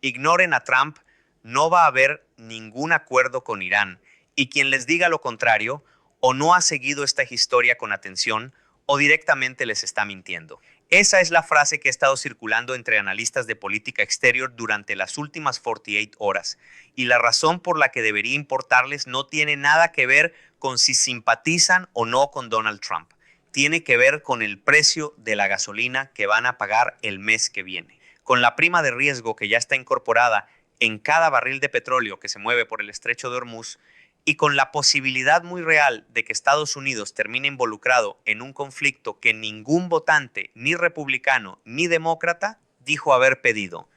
Ignoren a Trump, no va a haber ningún acuerdo con Irán. Y quien les diga lo contrario, o no ha seguido esta historia con atención, o directamente les está mintiendo. Esa es la frase que ha estado circulando entre analistas de política exterior durante las últimas 48 horas. Y la razón por la que debería importarles no tiene nada que ver con si simpatizan o no con Donald Trump. Tiene que ver con el precio de la gasolina que van a pagar el mes que viene. Con la prima de riesgo que ya está incorporada en cada barril de petróleo que se mueve por el estrecho de Hormuz, y con la posibilidad muy real de que Estados Unidos termine involucrado en un conflicto que ningún votante, ni republicano ni demócrata, dijo haber pedido.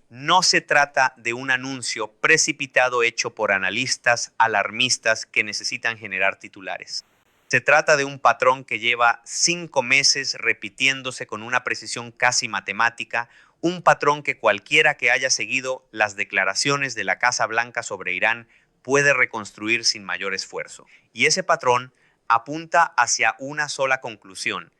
No se trata de un anuncio precipitado hecho por analistas alarmistas que necesitan generar titulares. Se trata de un patrón que lleva 5 meses repitiéndose con una precisión casi matemática, un patrón que cualquiera que haya seguido las declaraciones de la Casa Blanca sobre Irán puede reconstruir sin mayor esfuerzo. Y ese patrón apunta hacia una sola conclusión: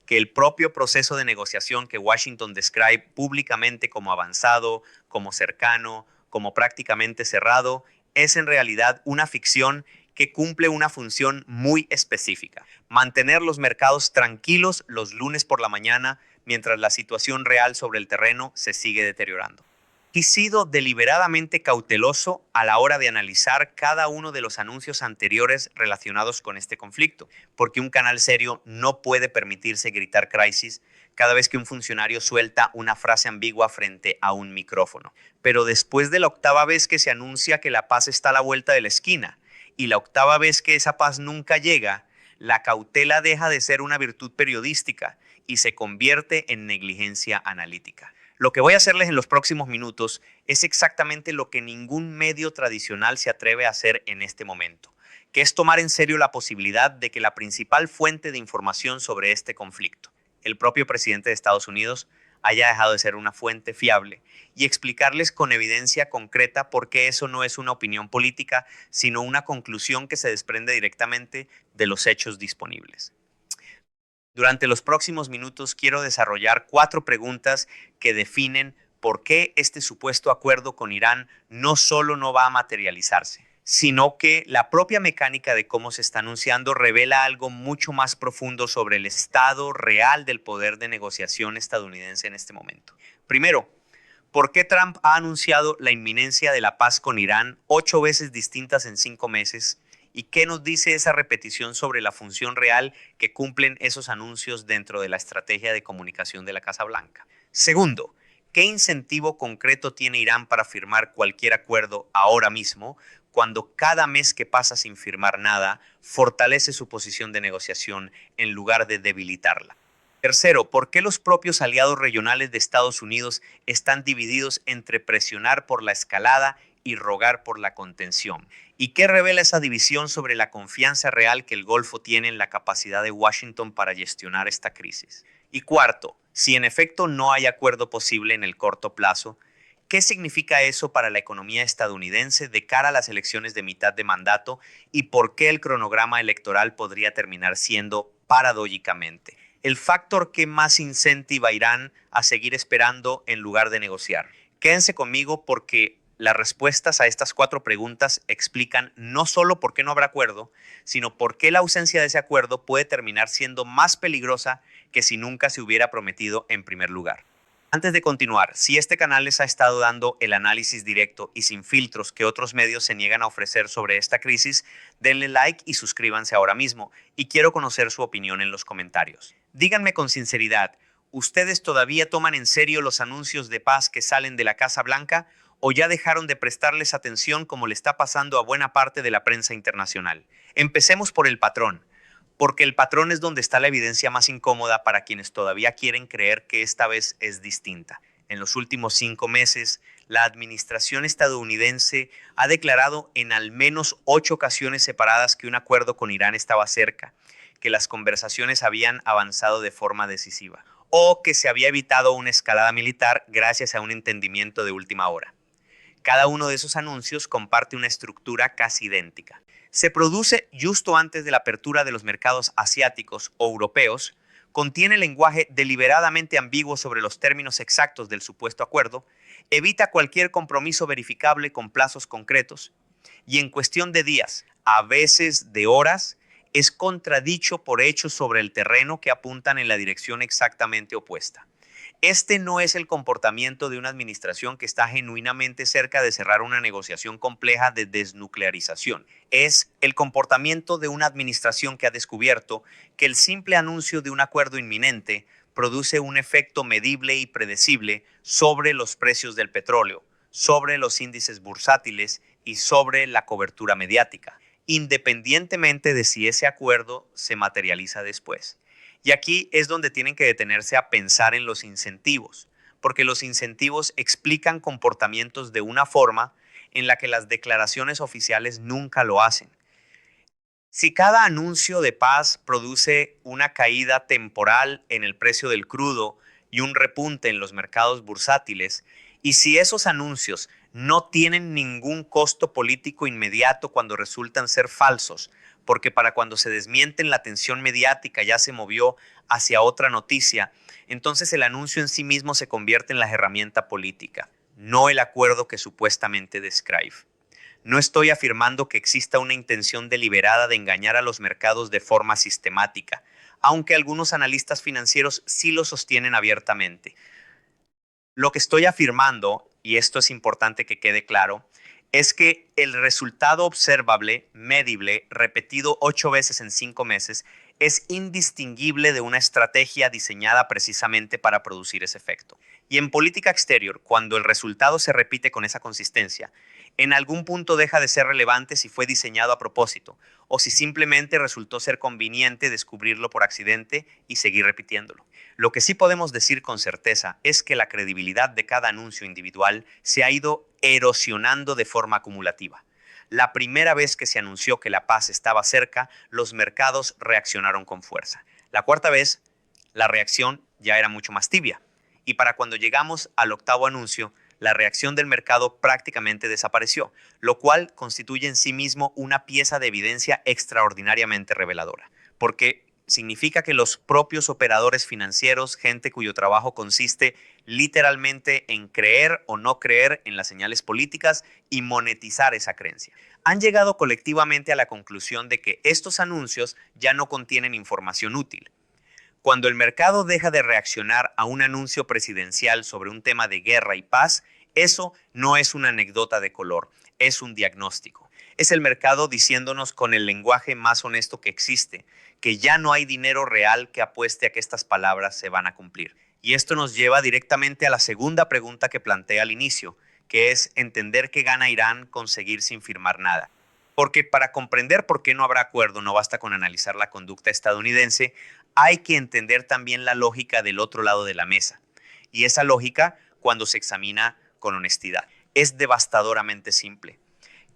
que el propio proceso de negociación que Washington describe públicamente como avanzado, como cercano, como prácticamente cerrado, es en realidad una ficción que cumple una función muy específica: mantener los mercados tranquilos los lunes por la mañana mientras la situación real sobre el terreno se sigue deteriorando. He sido deliberadamente cauteloso a la hora de analizar cada uno de los anuncios anteriores relacionados con este conflicto, porque un canal serio no puede permitirse gritar crisis cada vez que un funcionario suelta una frase ambigua frente a un micrófono. Pero después de la octava vez que se anuncia que la paz está a la vuelta de la esquina y la octava vez que esa paz nunca llega, la cautela deja de ser una virtud periodística y se convierte en negligencia analítica. Lo que voy a hacerles en los próximos minutos es exactamente lo que ningún medio tradicional se atreve a hacer en este momento, que es tomar en serio la posibilidad de que la principal fuente de información sobre este conflicto, el propio presidente de Estados Unidos, haya dejado de ser una fuente fiable, y explicarles con evidencia concreta por qué eso no es una opinión política, sino una conclusión que se desprende directamente de los hechos disponibles. Durante los próximos minutos quiero desarrollar 4 preguntas que definen por qué este supuesto acuerdo con Irán no solo no va a materializarse, sino que la propia mecánica de cómo se está anunciando revela algo mucho más profundo sobre el estado real del poder de negociación estadounidense en este momento. Primero, ¿por qué Trump ha anunciado la inminencia de la paz con Irán 8 veces distintas en 5 meses? ¿Y qué nos dice esa repetición sobre la función real que cumplen esos anuncios dentro de la estrategia de comunicación de la Casa Blanca? Segundo, ¿qué incentivo concreto tiene Irán para firmar cualquier acuerdo ahora mismo, cuando cada mes que pasa sin firmar nada fortalece su posición de negociación en lugar de debilitarla? Tercero, ¿por qué los propios aliados regionales de Estados Unidos están divididos entre presionar por la escalada y rogar por la contención? ¿Y qué revela esa división sobre la confianza real que el Golfo tiene en la capacidad de Washington para gestionar esta crisis? Y cuarto, si en efecto no hay acuerdo posible en el corto plazo, ¿qué significa eso para la economía estadounidense de cara a las elecciones de mitad de mandato y por qué el cronograma electoral podría terminar siendo, paradójicamente, el factor que más incentiva a Irán a seguir esperando en lugar de negociar? Quédense conmigo porque las respuestas a estas 4 preguntas explican no solo por qué no habrá acuerdo, sino por qué la ausencia de ese acuerdo puede terminar siendo más peligrosa que si nunca se hubiera prometido en primer lugar. Antes de continuar, si este canal les ha estado dando el análisis directo y sin filtros que otros medios se niegan a ofrecer sobre esta crisis, denle like y suscríbanse ahora mismo. Y quiero conocer su opinión en los comentarios. Díganme con sinceridad, ¿ustedes todavía toman en serio los anuncios de paz que salen de la Casa Blanca o ya dejaron de prestarles atención como le está pasando a buena parte de la prensa internacional? Empecemos por el patrón, porque el patrón es donde está la evidencia más incómoda para quienes todavía quieren creer que esta vez es distinta. En los últimos 5 meses, la administración estadounidense ha declarado en al menos 8 ocasiones separadas que un acuerdo con Irán estaba cerca, que las conversaciones habían avanzado de forma decisiva, o que se había evitado una escalada militar gracias a un entendimiento de última hora. Cada uno de esos anuncios comparte una estructura casi idéntica. Se produce justo antes de la apertura de los mercados asiáticos o europeos, contiene lenguaje deliberadamente ambiguo sobre los términos exactos del supuesto acuerdo Evita cualquier compromiso verificable con plazos concretos y en cuestión de días, a veces de horas, es contradicho por hechos sobre el terreno que apuntan en la dirección exactamente opuesta. Este no es el comportamiento de una administración que está genuinamente cerca de cerrar una negociación compleja de desnuclearización. Es el comportamiento de una administración que ha descubierto que el simple anuncio de un acuerdo inminente produce un efecto medible y predecible sobre los precios del petróleo, sobre los índices bursátiles y sobre la cobertura mediática, independientemente de si ese acuerdo se materializa después. Y aquí es donde tienen que detenerse a pensar en los incentivos, porque los incentivos explican comportamientos de una forma en la que las declaraciones oficiales nunca lo hacen. Si cada anuncio de paz produce una caída temporal en el precio del crudo y un repunte en los mercados bursátiles, y si esos anuncios no tienen ningún costo político inmediato cuando resultan ser falsos, porque para cuando se desmienten la atención mediática ya se movió hacia otra noticia, entonces el anuncio en sí mismo se convierte en la herramienta política, no el acuerdo que supuestamente describe. No estoy afirmando que exista una intención deliberada de engañar a los mercados de forma sistemática, aunque algunos analistas financieros sí lo sostienen abiertamente. Lo que estoy afirmando, y esto es importante que quede claro, es que el resultado observable, medible, repetido 8 veces en 5 meses, es indistinguible de una estrategia diseñada precisamente para producir ese efecto. Y en política exterior, cuando el resultado se repite con esa consistencia, en algún punto deja de ser relevante si fue diseñado a propósito o si simplemente resultó ser conveniente descubrirlo por accidente y seguir repitiéndolo. Lo que sí podemos decir con certeza es que la credibilidad de cada anuncio individual se ha ido erosionando de forma acumulativa. La primera vez que se anunció que la paz estaba cerca, los mercados reaccionaron con fuerza. La cuarta vez, la reacción ya era mucho más tibia. Y para cuando llegamos al octavo anuncio, la reacción del mercado prácticamente desapareció, lo cual constituye en sí mismo una pieza de evidencia extraordinariamente reveladora, porque significa que los propios operadores financieros, gente cuyo trabajo consiste literalmente en creer o no creer en las señales políticas y monetizar esa creencia, han llegado colectivamente a la conclusión de que estos anuncios ya no contienen información útil. Cuando el mercado deja de reaccionar a un anuncio presidencial sobre un tema de guerra y paz, eso no es una anécdota de color, es un diagnóstico. Es el mercado diciéndonos con el lenguaje más honesto que existe, que ya no hay dinero real que apueste a que estas palabras se van a cumplir. Y esto nos lleva directamente a la segunda pregunta que planteé al inicio, que es entender qué gana Irán con seguir sin firmar nada. Porque para comprender por qué no habrá acuerdo no basta con analizar la conducta estadounidense, hay que entender también la lógica del otro lado de la mesa. Y esa lógica, cuando se examina con honestidad, es devastadoramente simple.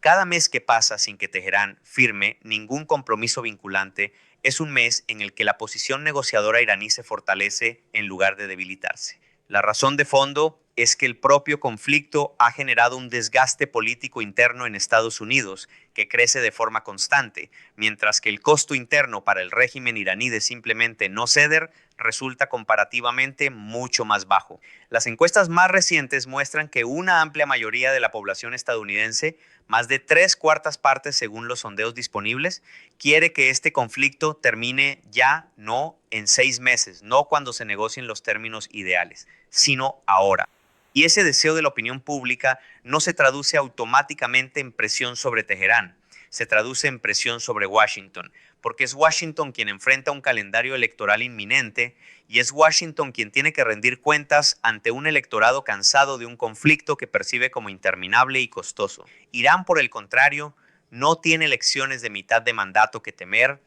Cada mes que pasa sin que Teherán firme ningún compromiso vinculante es un mes en el que la posición negociadora iraní se fortalece en lugar de debilitarse. La razón de fondo es que el propio conflicto ha generado un desgaste político interno en Estados Unidos que crece de forma constante, mientras que el costo interno para el régimen iraní de simplemente no ceder resulta comparativamente mucho más bajo. Las encuestas más recientes muestran que una amplia mayoría de la población estadounidense, más de 3/4 partes según los sondeos disponibles, quiere que este conflicto termine ya, no en 6 meses, no cuando se negocien los términos ideales, sino ahora. Y ese deseo de la opinión pública no se traduce automáticamente en presión sobre Teherán, se traduce en presión sobre Washington, porque es Washington quien enfrenta un calendario electoral inminente y es Washington quien tiene que rendir cuentas ante un electorado cansado de un conflicto que percibe como interminable y costoso. Irán, por el contrario, no tiene elecciones de mitad de mandato que temer,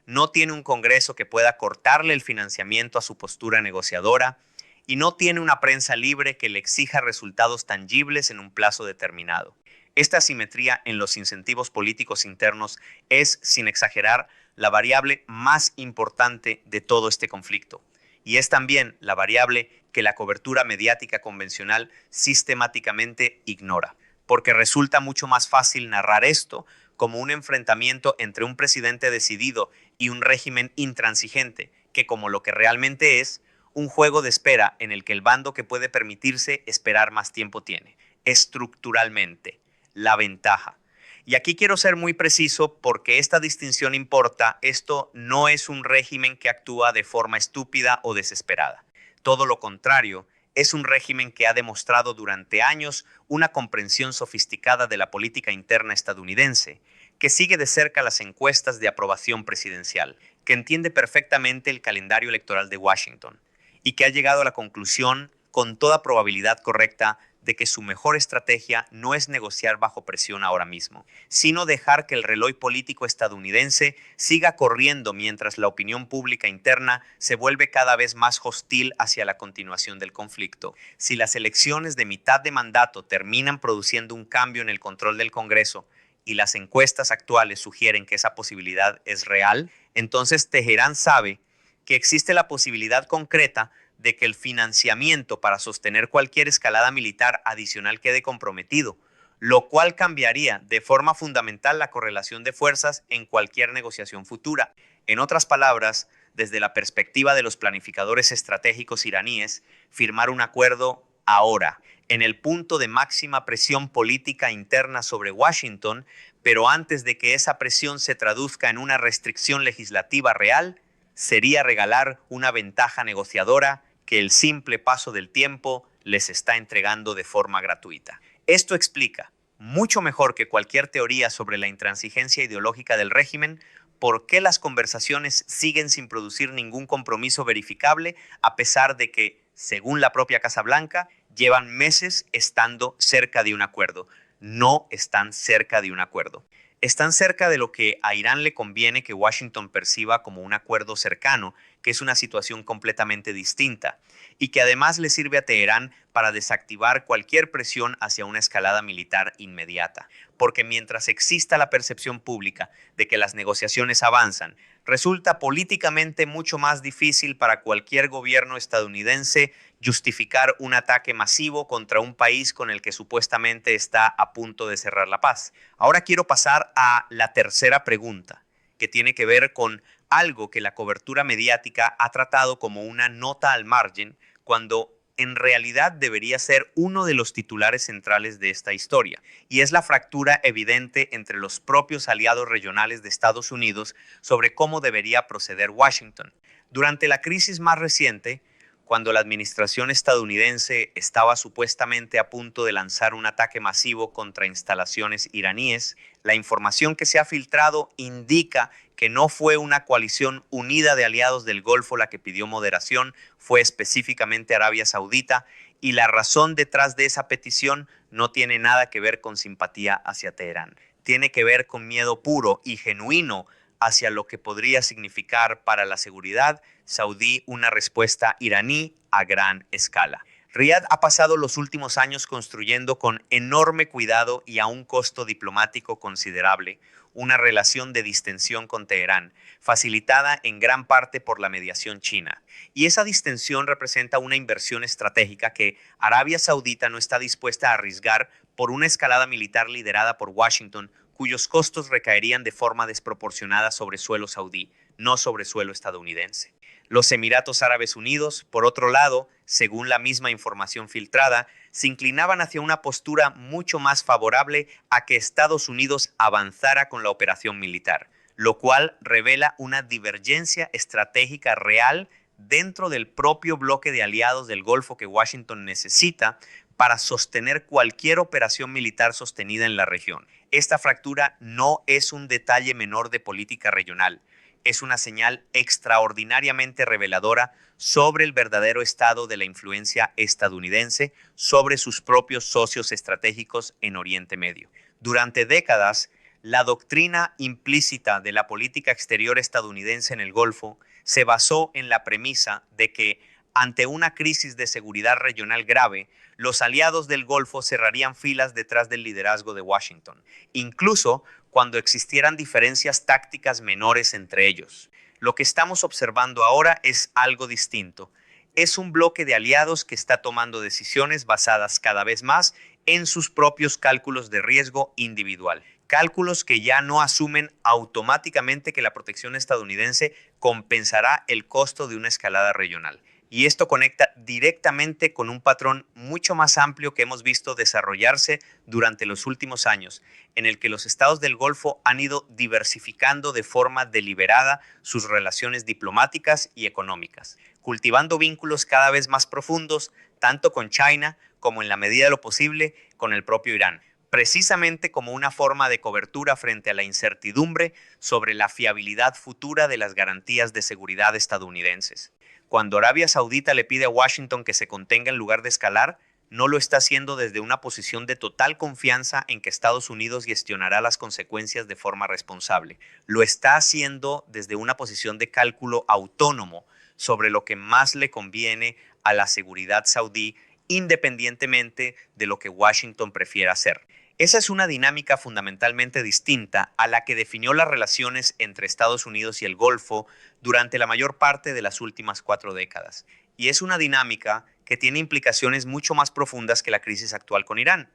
no tiene un Congreso que pueda cortarle el financiamiento a su postura negociadora y no tiene una prensa libre que le exija resultados tangibles en un plazo determinado. Esta asimetría en los incentivos políticos internos es, sin exagerar, la variable más importante de todo este conflicto. Y es también la variable que la cobertura mediática convencional sistemáticamente ignora, porque resulta mucho más fácil narrar esto como un enfrentamiento entre un presidente decidido y un régimen intransigente, que como lo que realmente es, un juego de espera en el que el bando que puede permitirse esperar más tiempo tiene. Estructuralmente, la ventaja. Y aquí quiero ser muy preciso porque esta distinción importa. Esto no es un régimen que actúa de forma estúpida o desesperada. Todo lo contrario, es un régimen que ha demostrado durante años una comprensión sofisticada de la política interna estadounidense, que sigue de cerca las encuestas de aprobación presidencial, que entiende perfectamente el calendario electoral de Washington y que ha llegado a la conclusión, con toda probabilidad correcta, de que su mejor estrategia no es negociar bajo presión ahora mismo, sino dejar que el reloj político estadounidense siga corriendo mientras la opinión pública interna se vuelve cada vez más hostil hacia la continuación del conflicto. Si las elecciones de mitad de mandato terminan produciendo un cambio en el control del Congreso y las encuestas actuales sugieren que esa posibilidad es real, entonces Teherán sabe que existe la posibilidad concreta de que el financiamiento para sostener cualquier escalada militar adicional quede comprometido, lo cual cambiaría de forma fundamental la correlación de fuerzas en cualquier negociación futura. En otras palabras, desde la perspectiva de los planificadores estratégicos iraníes, firmar un acuerdo ahora, en el punto de máxima presión política interna sobre Washington, pero antes de que esa presión se traduzca en una restricción legislativa real, sería regalar una ventaja negociadora que el simple paso del tiempo les está entregando de forma gratuita. Esto explica, mucho mejor que cualquier teoría sobre la intransigencia ideológica del régimen, por qué las conversaciones siguen sin producir ningún compromiso verificable, a pesar de que, según la propia Casa Blanca, llevan meses estando cerca de un acuerdo. No están cerca de un acuerdo. Están cerca de lo que a Irán le conviene que Washington perciba como un acuerdo cercano, que es una situación completamente distinta, y que además le sirve a Teherán para desactivar cualquier presión hacia una escalada militar inmediata. Porque mientras exista la percepción pública de que las negociaciones avanzan, resulta políticamente mucho más difícil para cualquier gobierno estadounidense justificar un ataque masivo contra un país con el que supuestamente está a punto de cerrar la paz. Ahora quiero pasar a la tercera pregunta, que tiene que ver con algo que la cobertura mediática ha tratado como una nota al margen, cuando en realidad debería ser uno de los titulares centrales de esta historia, y es la fractura evidente entre los propios aliados regionales de Estados Unidos sobre cómo debería proceder Washington. Durante la crisis más reciente, cuando la administración estadounidense estaba supuestamente a punto de lanzar un ataque masivo contra instalaciones iraníes, la información que se ha filtrado indica que no fue una coalición unida de aliados del Golfo la que pidió moderación, fue específicamente Arabia Saudita, y la razón detrás de esa petición no tiene nada que ver con simpatía hacia Teherán. Tiene que ver con miedo puro y genuino hacia lo que podría significar para la seguridad saudí una respuesta iraní a gran escala. Riad ha pasado los últimos años construyendo con enorme cuidado y a un costo diplomático considerable una relación de distensión con Teherán, facilitada en gran parte por la mediación china. Y esa distensión representa una inversión estratégica que Arabia Saudita no está dispuesta a arriesgar por una escalada militar liderada por Washington, cuyos costos recaerían de forma desproporcionada sobre suelo saudí, no sobre suelo estadounidense. Los Emiratos Árabes Unidos, por otro lado, según la misma información filtrada, se inclinaban hacia una postura mucho más favorable a que Estados Unidos avanzara con la operación militar, lo cual revela una divergencia estratégica real dentro del propio bloque de aliados del Golfo que Washington necesita para sostener cualquier operación militar sostenida en la región. Esta fractura no es un detalle menor de política regional. Es una señal extraordinariamente reveladora sobre el verdadero estado de la influencia estadounidense sobre sus propios socios estratégicos en Oriente Medio. Durante décadas, la doctrina implícita de la política exterior estadounidense en el Golfo se basó en la premisa de que, ante una crisis de seguridad regional grave, los aliados del Golfo cerrarían filas detrás del liderazgo de Washington, incluso cuando existieran diferencias tácticas menores entre ellos. Lo que estamos observando ahora es algo distinto. Es un bloque de aliados que está tomando decisiones basadas cada vez más en sus propios cálculos de riesgo individual. Cálculos que ya no asumen automáticamente que la protección estadounidense compensará el costo de una escalada regional. Y esto conecta directamente con un patrón mucho más amplio que hemos visto desarrollarse durante los últimos años, en el que los estados del Golfo han ido diversificando de forma deliberada sus relaciones diplomáticas y económicas, cultivando vínculos cada vez más profundos, tanto con China como en la medida de lo posible con el propio Irán, precisamente como una forma de cobertura frente a la incertidumbre sobre la fiabilidad futura de las garantías de seguridad estadounidenses. Cuando Arabia Saudita le pide a Washington que se contenga en lugar de escalar, no lo está haciendo desde una posición de total confianza en que Estados Unidos gestionará las consecuencias de forma responsable. Lo está haciendo desde una posición de cálculo autónomo sobre lo que más le conviene a la seguridad saudí, independientemente de lo que Washington prefiera hacer. Esa es una dinámica fundamentalmente distinta a la que definió las relaciones entre Estados Unidos y el Golfo durante la mayor parte de las últimas 4 décadas. Y es una dinámica que tiene implicaciones mucho más profundas que la crisis actual con Irán,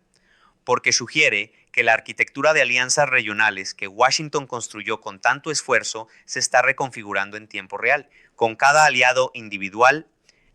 porque sugiere que la arquitectura de alianzas regionales que Washington construyó con tanto esfuerzo se está reconfigurando en tiempo real, con cada aliado individual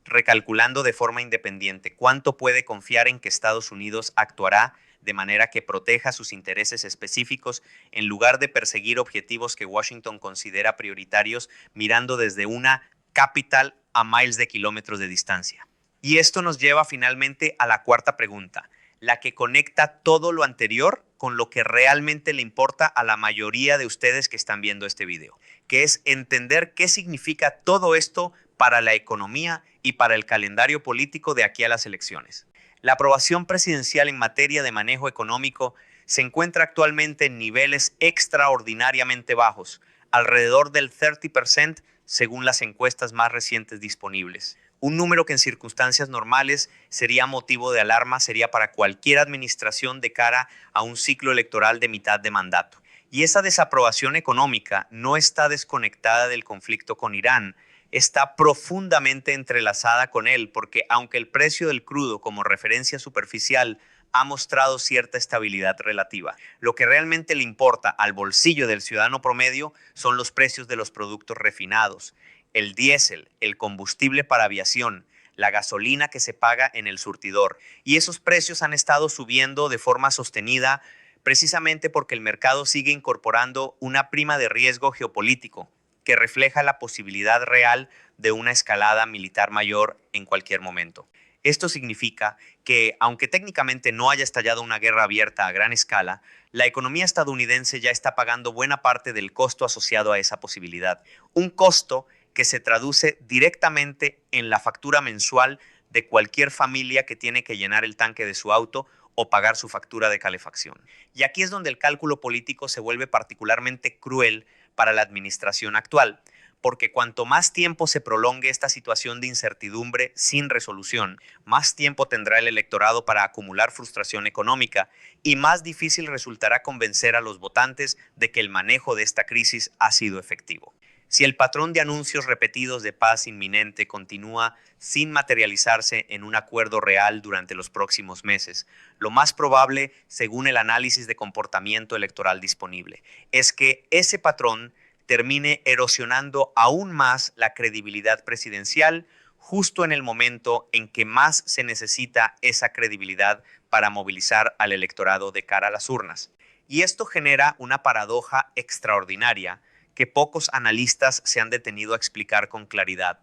recalculando de forma independiente cuánto puede confiar en que Estados Unidos actuará de manera que proteja sus intereses específicos en lugar de perseguir objetivos que Washington considera prioritarios mirando desde una capital a miles de kilómetros de distancia. Y esto nos lleva finalmente a la cuarta pregunta, la que conecta todo lo anterior con lo que realmente le importa a la mayoría de ustedes que están viendo este video, que es entender qué significa todo esto para la economía y para el calendario político de aquí a las elecciones. La aprobación presidencial en materia de manejo económico se encuentra actualmente en niveles extraordinariamente bajos, alrededor del 30% según las encuestas más recientes disponibles. Un número que en circunstancias normales sería motivo de alarma, sería para cualquier administración de cara a un ciclo electoral de mitad de mandato. Y esa desaprobación económica no está desconectada del conflicto con Irán, está profundamente entrelazada con él, porque aunque el precio del crudo como referencia superficial ha mostrado cierta estabilidad relativa, lo que realmente le importa al bolsillo del ciudadano promedio son los precios de los productos refinados, el diésel, el combustible para aviación, la gasolina que se paga en el surtidor. Y esos precios han estado subiendo de forma sostenida precisamente porque el mercado sigue incorporando una prima de riesgo geopolítico que refleja la posibilidad real de una escalada militar mayor en cualquier momento. Esto significa que, aunque técnicamente no haya estallado una guerra abierta a gran escala, la economía estadounidense ya está pagando buena parte del costo asociado a esa posibilidad. Un costo que se traduce directamente en la factura mensual de cualquier familia que tiene que llenar el tanque de su auto o pagar su factura de calefacción. Y aquí es donde el cálculo político se vuelve particularmente cruel para la administración actual, porque cuanto más tiempo se prolongue esta situación de incertidumbre sin resolución, más tiempo tendrá el electorado para acumular frustración económica y más difícil resultará convencer a los votantes de que el manejo de esta crisis ha sido efectivo. Si el patrón de anuncios repetidos de paz inminente continúa sin materializarse en un acuerdo real durante los próximos meses, lo más probable, según el análisis de comportamiento electoral disponible, es que ese patrón termine erosionando aún más la credibilidad presidencial justo en el momento en que más se necesita esa credibilidad para movilizar al electorado de cara a las urnas. Y esto genera una paradoja extraordinaria que pocos analistas se han detenido a explicar con claridad,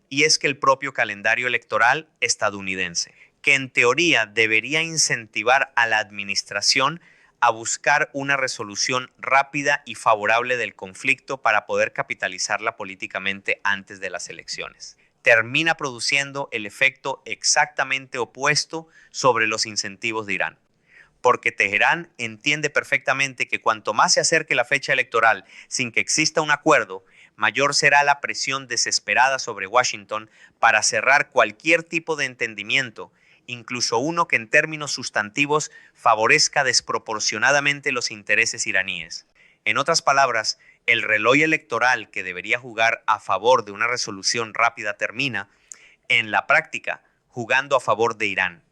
y es que el propio calendario electoral estadounidense, que en teoría debería incentivar a la administración a buscar una resolución rápida y favorable del conflicto para poder capitalizarla políticamente antes de las elecciones, termina produciendo el efecto exactamente opuesto sobre los incentivos de Irán, porque Teherán entiende perfectamente que cuanto más se acerque la fecha electoral sin que exista un acuerdo, mayor será la presión desesperada sobre Washington para cerrar cualquier tipo de entendimiento, incluso uno que en términos sustantivos favorezca desproporcionadamente los intereses iraníes. En otras palabras, el reloj electoral que debería jugar a favor de una resolución rápida termina, en la práctica, jugando a favor de Irán,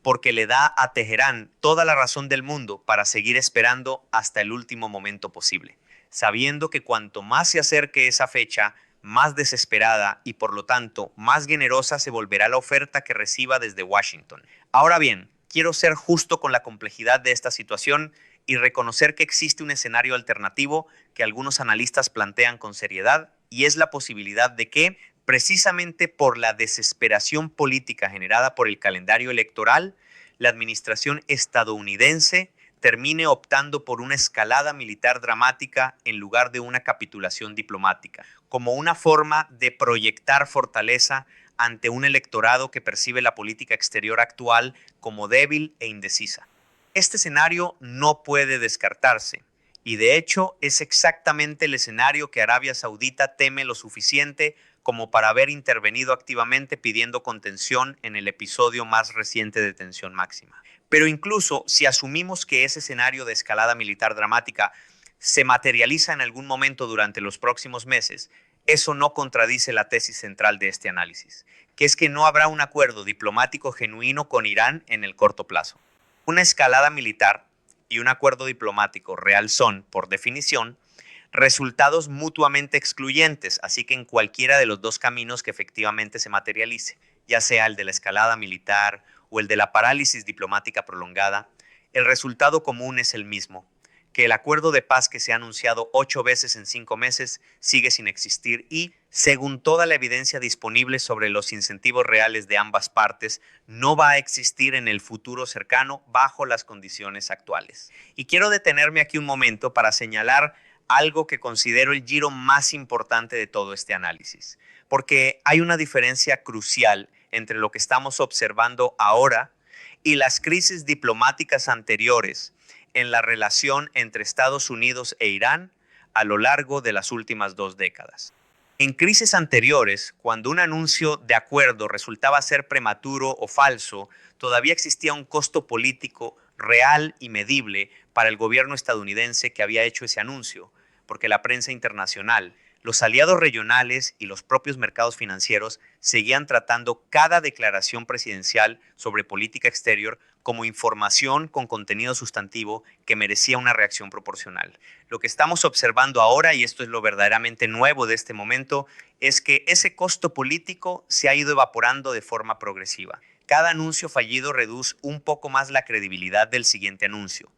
porque le da a Teherán toda la razón del mundo para seguir esperando hasta el último momento posible, sabiendo que cuanto más se acerque esa fecha, más desesperada y por lo tanto más generosa se volverá la oferta que reciba desde Washington. Ahora bien, quiero ser justo con la complejidad de esta situación y reconocer que existe un escenario alternativo que algunos analistas plantean con seriedad, y es la posibilidad de que, precisamente por la desesperación política generada por el calendario electoral, la administración estadounidense termine optando por una escalada militar dramática en lugar de una capitulación diplomática, como una forma de proyectar fortaleza ante un electorado que percibe la política exterior actual como débil e indecisa. Este escenario no puede descartarse, y de hecho es exactamente el escenario que Arabia Saudita teme lo suficiente como para haber intervenido activamente pidiendo contención en el episodio más reciente de tensión máxima. Pero incluso si asumimos que ese escenario de escalada militar dramática se materializa en algún momento durante los próximos meses, eso no contradice la tesis central de este análisis, que es que no habrá un acuerdo diplomático genuino con Irán en el corto plazo. Una escalada militar y un acuerdo diplomático real son, por definición, resultados mutuamente excluyentes, así que en cualquiera de los dos caminos que efectivamente se materialice, ya sea el de la escalada militar o el de la parálisis diplomática prolongada, el resultado común es el mismo, que el acuerdo de paz que se ha anunciado 8 veces en 5 meses sigue sin existir y, según toda la evidencia disponible sobre los incentivos reales de ambas partes, no va a existir en el futuro cercano bajo las condiciones actuales. Y quiero detenerme aquí un momento para señalar algo que considero el giro más importante de todo este análisis, porque hay una diferencia crucial entre lo que estamos observando ahora y las crisis diplomáticas anteriores en la relación entre Estados Unidos e Irán a lo largo de las últimas 2 décadas. En crisis anteriores, cuando un anuncio de acuerdo resultaba ser prematuro o falso, todavía existía un costo político real y medible para el gobierno estadounidense que había hecho ese anuncio, porque la prensa internacional, los aliados regionales y los propios mercados financieros seguían tratando cada declaración presidencial sobre política exterior como información con contenido sustantivo que merecía una reacción proporcional. Lo que estamos observando ahora, y esto es lo verdaderamente nuevo de este momento, es que ese costo político se ha ido evaporando de forma progresiva. Cada anuncio fallido reduce un poco más la credibilidad del siguiente anuncio,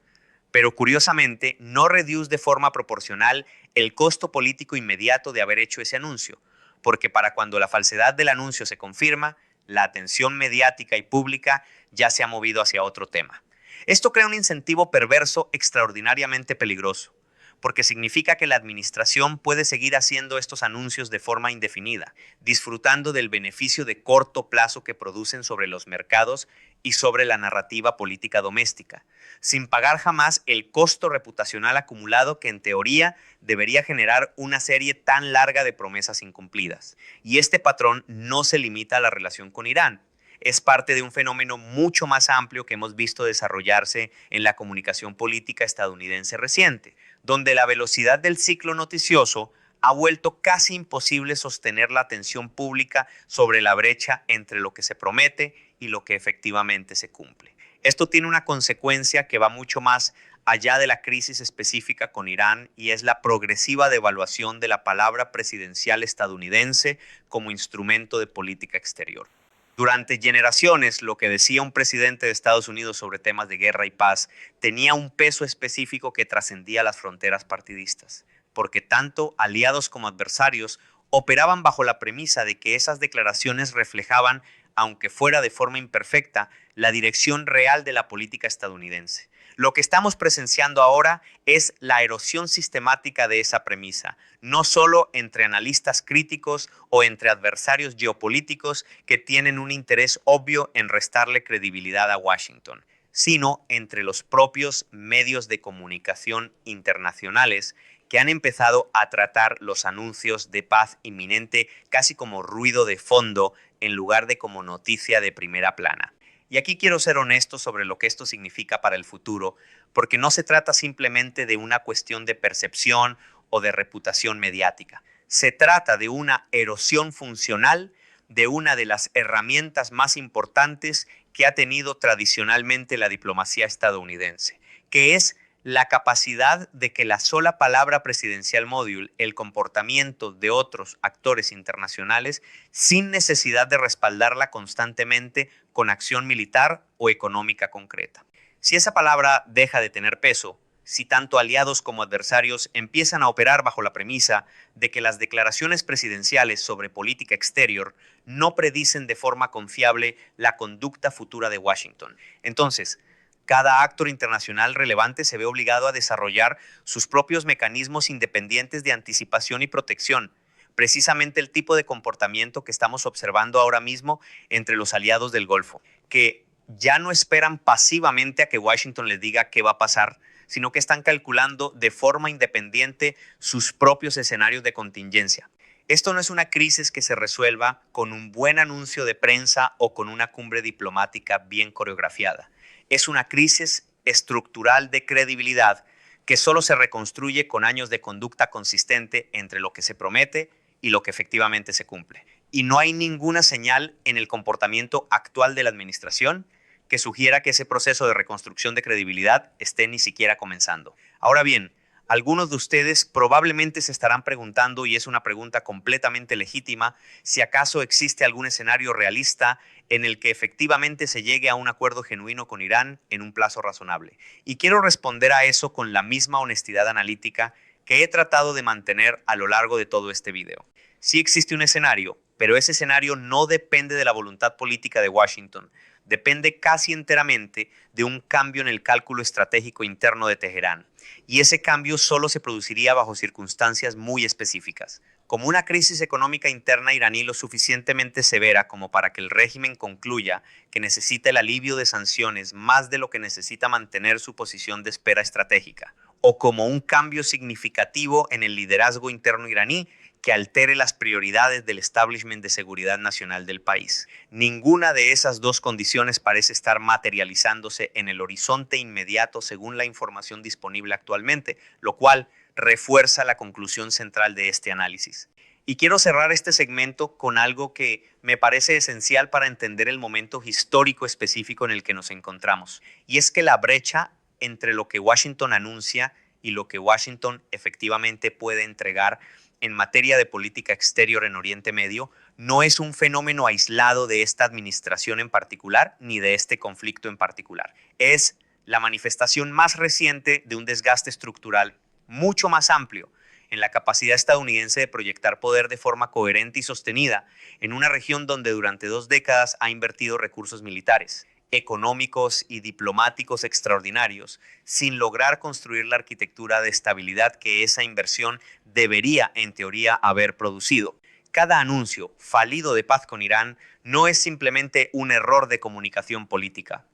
pero curiosamente no reduce de forma proporcional el costo político inmediato de haber hecho ese anuncio, porque para cuando la falsedad del anuncio se confirma, la atención mediática y pública ya se ha movido hacia otro tema. Esto crea un incentivo perverso extraordinariamente peligroso, porque significa que la administración puede seguir haciendo estos anuncios de forma indefinida, disfrutando del beneficio de corto plazo que producen sobre los mercados y sobre la narrativa política doméstica, sin pagar jamás el costo reputacional acumulado que en teoría debería generar una serie tan larga de promesas incumplidas. Y este patrón no se limita a la relación con Irán. Es parte de un fenómeno mucho más amplio que hemos visto desarrollarse en la comunicación política estadounidense reciente, donde la velocidad del ciclo noticioso ha vuelto casi imposible sostener la atención pública sobre la brecha entre lo que se promete y lo que efectivamente se cumple. Esto tiene una consecuencia que va mucho más allá de la crisis específica con Irán, y es la progresiva devaluación de la palabra presidencial estadounidense como instrumento de política exterior. Durante generaciones, lo que decía un presidente de Estados Unidos sobre temas de guerra y paz tenía un peso específico que trascendía las fronteras partidistas, porque tanto aliados como adversarios operaban bajo la premisa de que esas declaraciones reflejaban, aunque fuera de forma imperfecta, la dirección real de la política estadounidense. Lo que estamos presenciando ahora es la erosión sistemática de esa premisa, no solo entre analistas críticos o entre adversarios geopolíticos que tienen un interés obvio en restarle credibilidad a Washington, sino entre los propios medios de comunicación internacionales que han empezado a tratar los anuncios de paz inminente casi como ruido de fondo en lugar de como noticia de primera plana. Y aquí quiero ser honesto sobre lo que esto significa para el futuro, porque no se trata simplemente de una cuestión de percepción o de reputación mediática. Se trata de una erosión funcional de una de las herramientas más importantes que ha tenido tradicionalmente la diplomacia estadounidense, que es La capacidad de que la sola palabra presidencial module el comportamiento de otros actores internacionales sin necesidad de respaldarla constantemente con acción militar o económica concreta. Si esa palabra deja de tener peso, si tanto aliados como adversarios empiezan a operar bajo la premisa de que las declaraciones presidenciales sobre política exterior no predicen de forma confiable la conducta futura de Washington, entonces cada actor internacional relevante se ve obligado a desarrollar sus propios mecanismos independientes de anticipación y protección, precisamente el tipo de comportamiento que estamos observando ahora mismo entre los aliados del Golfo, que ya no esperan pasivamente a que Washington les diga qué va a pasar, sino que están calculando de forma independiente sus propios escenarios de contingencia. Esto no es una crisis que se resuelva con un buen anuncio de prensa o con una cumbre diplomática bien coreografiada. Es una crisis estructural de credibilidad que solo se reconstruye con años de conducta consistente entre lo que se promete y lo que efectivamente se cumple. Y no hay ninguna señal en el comportamiento actual de la administración que sugiera que ese proceso de reconstrucción de credibilidad esté ni siquiera comenzando. Ahora bien, algunos de ustedes probablemente se estarán preguntando, y es una pregunta completamente legítima, si acaso existe algún escenario realista en el que efectivamente se llegue a un acuerdo genuino con Irán en un plazo razonable. Y quiero responder a eso con la misma honestidad analítica que he tratado de mantener a lo largo de todo este video. Sí existe un escenario, pero ese escenario no depende de la voluntad política de Washington. Depende casi enteramente de un cambio en el cálculo estratégico interno de Teherán. Y ese cambio solo se produciría bajo circunstancias muy específicas, como una crisis económica interna iraní lo suficientemente severa como para que el régimen concluya que necesita el alivio de sanciones más de lo que necesita mantener su posición de espera estratégica, o como un cambio significativo en el liderazgo interno iraní que altere las prioridades del establishment de seguridad nacional del país. Ninguna de esas dos condiciones parece estar materializándose en el horizonte inmediato según la información disponible actualmente, lo cual refuerza la conclusión central de este análisis. Y quiero cerrar este segmento con algo que me parece esencial para entender el momento histórico específico en el que nos encontramos, y es que la brecha entre lo que Washington anuncia y lo que Washington efectivamente puede entregar en materia de política exterior en Oriente Medio no es un fenómeno aislado de esta administración en particular ni de este conflicto en particular. Es la manifestación más reciente de un desgaste estructural mucho más amplio en la capacidad estadounidense de proyectar poder de forma coherente y sostenida en una región donde durante 2 décadas ha invertido recursos militares, económicos y diplomáticos extraordinarios, sin lograr construir la arquitectura de estabilidad que esa inversión debería, en teoría, haber producido. Cada anuncio fallido de paz con Irán no es simplemente un error de comunicación política.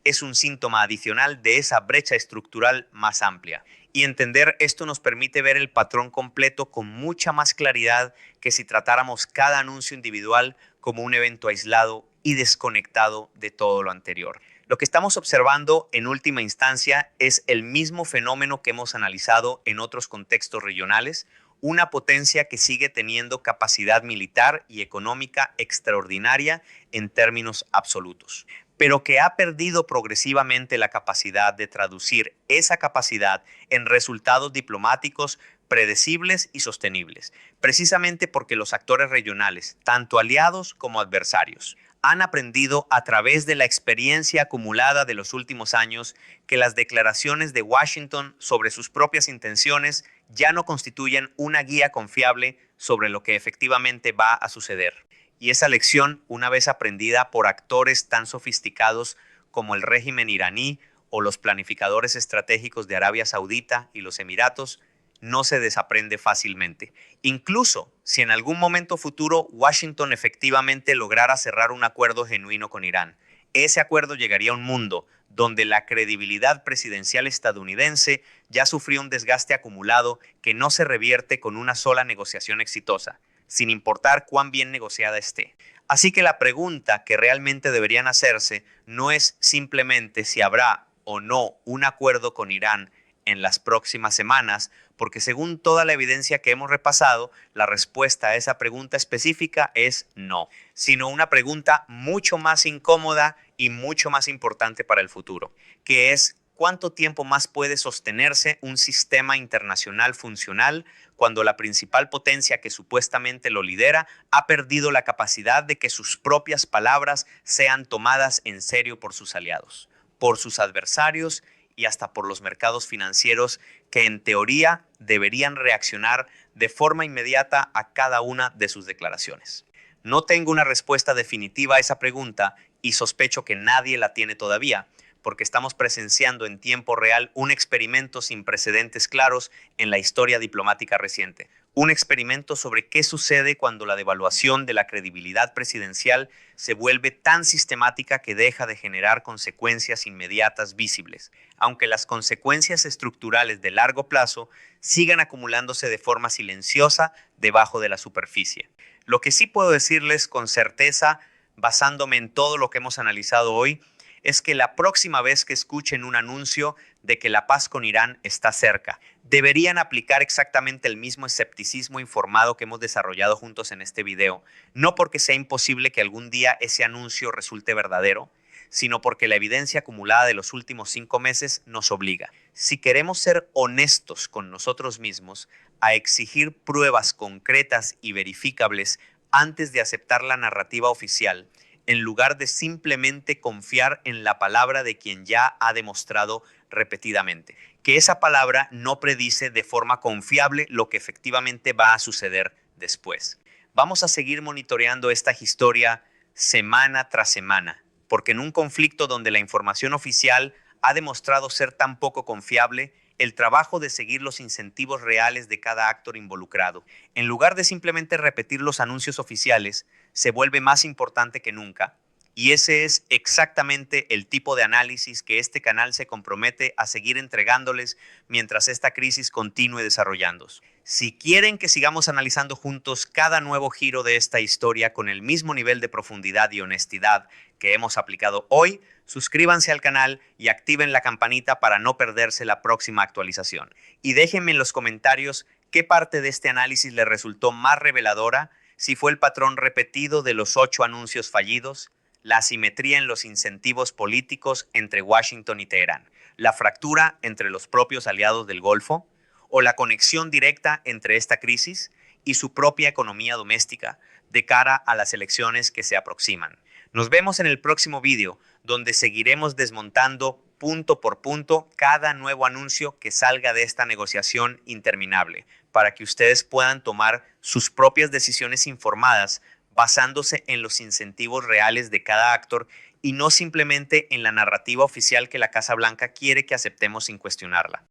Es un síntoma adicional de esa brecha estructural más amplia. Y entender esto nos permite ver el patrón completo con mucha más claridad que si tratáramos cada anuncio individual como un evento aislado y desconectado de todo lo anterior. Lo que estamos observando en última instancia es el mismo fenómeno que hemos analizado en otros contextos regionales, una potencia que sigue teniendo capacidad militar y económica extraordinaria en términos absolutos, pero que ha perdido progresivamente la capacidad de traducir esa capacidad en resultados diplomáticos predecibles y sostenibles, precisamente porque los actores regionales, tanto aliados como adversarios, han aprendido a través de la experiencia acumulada de los últimos años que las declaraciones de Washington sobre sus propias intenciones ya no constituyen una guía confiable sobre lo que efectivamente va a suceder. Y esa lección, una vez aprendida por actores tan sofisticados como el régimen iraní o los planificadores estratégicos de Arabia Saudita y los Emiratos, no se desaprende fácilmente. Incluso si en algún momento futuro Washington efectivamente lograra cerrar un acuerdo genuino con Irán, ese acuerdo llegaría a un mundo donde la credibilidad presidencial estadounidense ya sufrió un desgaste acumulado que no se revierte con una sola negociación exitosa, sin importar cuán bien negociada esté. Así que la pregunta que realmente deberían hacerse no es simplemente si habrá o no un acuerdo con Irán en las próximas semanas, porque según toda la evidencia que hemos repasado, la respuesta a esa pregunta específica es no, sino una pregunta mucho más incómoda y mucho más importante para el futuro, que es ¿cuánto tiempo más puede sostenerse un sistema internacional funcional cuando la principal potencia que supuestamente lo lidera ha perdido la capacidad de que sus propias palabras sean tomadas en serio por sus aliados, por sus adversarios y hasta por los mercados financieros que en teoría deberían reaccionar de forma inmediata a cada una de sus declaraciones? No tengo una respuesta definitiva a esa pregunta y sospecho que nadie la tiene todavía, porque estamos presenciando en tiempo real un experimento sin precedentes claros en la historia diplomática reciente. Un experimento sobre qué sucede cuando la devaluación de la credibilidad presidencial se vuelve tan sistemática que deja de generar consecuencias inmediatas visibles, aunque las consecuencias estructurales de largo plazo sigan acumulándose de forma silenciosa debajo de la superficie. Lo que sí puedo decirles con certeza, basándome en todo lo que hemos analizado hoy, es que la próxima vez que escuchen un anuncio de que la paz con Irán está cerca, deberían aplicar exactamente el mismo escepticismo informado que hemos desarrollado juntos en este video, no porque sea imposible que algún día ese anuncio resulte verdadero, sino porque la evidencia acumulada de los últimos 5 meses nos obliga. Si queremos ser honestos con nosotros mismos, a exigir pruebas concretas y verificables antes de aceptar la narrativa oficial, en lugar de simplemente confiar en la palabra de quien ya ha demostrado repetidamente que esa palabra no predice de forma confiable lo que efectivamente va a suceder después. Vamos a seguir monitoreando esta historia semana tras semana, porque en un conflicto donde la información oficial ha demostrado ser tan poco confiable, el trabajo de seguir los incentivos reales de cada actor involucrado, en lugar de simplemente repetir los anuncios oficiales, se vuelve más importante que nunca. Y ese es exactamente el tipo de análisis que este canal se compromete a seguir entregándoles mientras esta crisis continúe desarrollándose. Si quieren que sigamos analizando juntos cada nuevo giro de esta historia con el mismo nivel de profundidad y honestidad que hemos aplicado hoy, suscríbanse al canal y activen la campanita para no perderse la próxima actualización. Y déjenme en los comentarios qué parte de este análisis les resultó más reveladora, si fue el patrón repetido de los 8 anuncios fallidos, la asimetría en los incentivos políticos entre Washington y Teherán, la fractura entre los propios aliados del Golfo, o la conexión directa entre esta crisis y su propia economía doméstica de cara a las elecciones que se aproximan. Nos vemos en el próximo video, donde seguiremos desmontando punto por punto cada nuevo anuncio que salga de esta negociación interminable, para que ustedes puedan tomar sus propias decisiones informadas basándose en los incentivos reales de cada actor y no simplemente en la narrativa oficial que la Casa Blanca quiere que aceptemos sin cuestionarla.